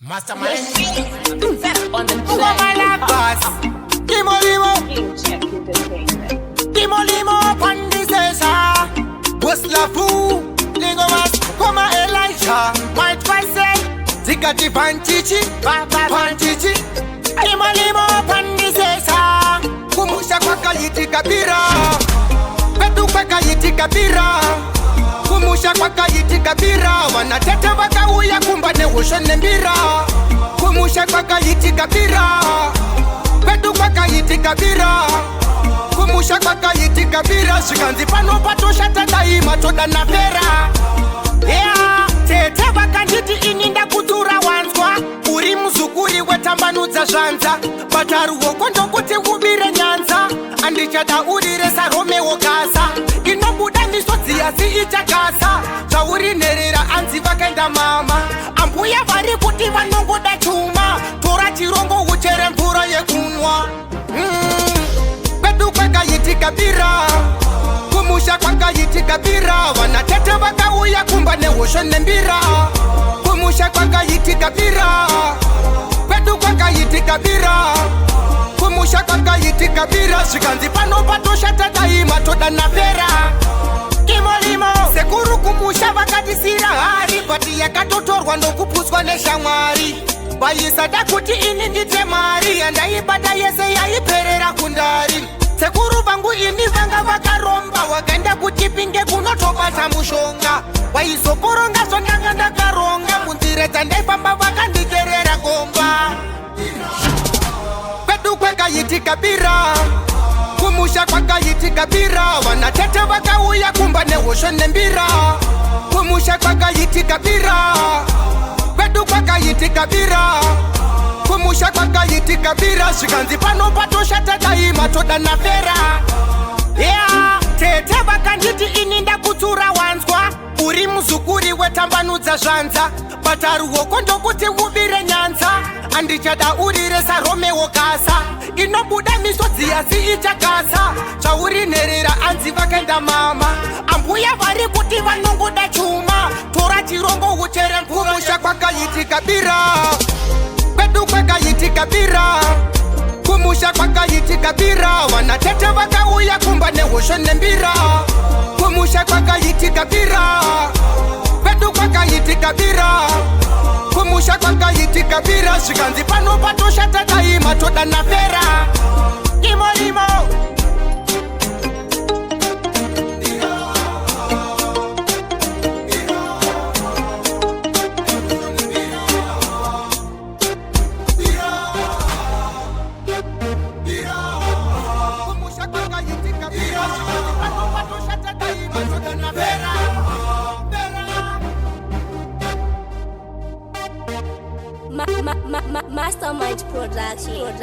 Mastermind. On the Who am I like boss? Limo limo, check entertainment. limo on the station. What's la fou? Lingo mas, koma Elijah. White Faisal, Zigati Panchichi, Panchichi. Limo on the station. Kumusha kwa kayiti kabira, petu kwa kayiti kabira. Kumusha kwa kayiti kabira, wanateta wakauya kumbane woshone mbira. Kumusha kwa kayiti kabira, petu kwa kayiti kabira. Kumusha kwa kayiti kabira, shikanzi pano patosha tadaima toda na vera. Yeah, tete vakanditi ininda kutura wanzwa. Uri muzukuri wetambanudza zvanza, bataruwo kondo kuti ubire nyanza. Andichada urire Romeo kasa, inobuda misodzi yasi ichakasa. Zvauri nherera anzi vakaenda mama, ambuya vari kuti vanongoda chuma. Tora chirongo uchere mvura yekunwa. Kwedu kwakayitika bira, kumusha kwakayitika bira. Vanatete vakauya kumba nehosho nembira. Kumusha kwakayitika bira, kwedu kwakayitika bira. Kumusha kwakayitika bira, shikanzi pano patosha tadaima toda na vera. Limo sekuru kumusha vakatisira hari, bati yakatotorwa nokupuswa neshamwari. Vaisada kuti ini ndite mari, andaibata yese yaiperera kundari. Sekuru vangu ini vanga vakaromba, wakaenda kuchipinge kunotobata mushonga. Vaizoporonga zvondanga ndakaronga, munzira dzandaifamba vakandikerera gomba. Kwedu kwakayitika bira, kumusha kwakayitika bira. Vanatete vakauya kumba nehosho nembira. Kumusha kwakayitika bira, kwedu kwakayitika bira. Kumusha kwakayitika bira, shikanzi pano patosha tadaima toda na vera. Yeah, tete vakanditi ininda kutura wanzwa. Uri muzukuri wetambanudza zvanza, bataruwo kondo kuti ubire nyanza. Andichada urire Romeo kasa, inobuda misodzi yasi ichakasa. Zvauri nherera anzi vakaenda mama, ambuya vari kuti vanongoda chuma. Tora chirongo uchere mvura. Kumusha kwakayitika bira, kwedu kwakayitika bira. Kumusha kwakayitika bira, vanatete vakauya kumba nehosho nembira. Kumusha kwakayitika bira, kwedu kwakayitika bira. Kumusha kwakayitika bira, shikanzi pano patosha tadaima toda na vera. Limo kumusha kwakayitika bira, shikanzi pano patosha tadaima toda na vera. Mastermind production.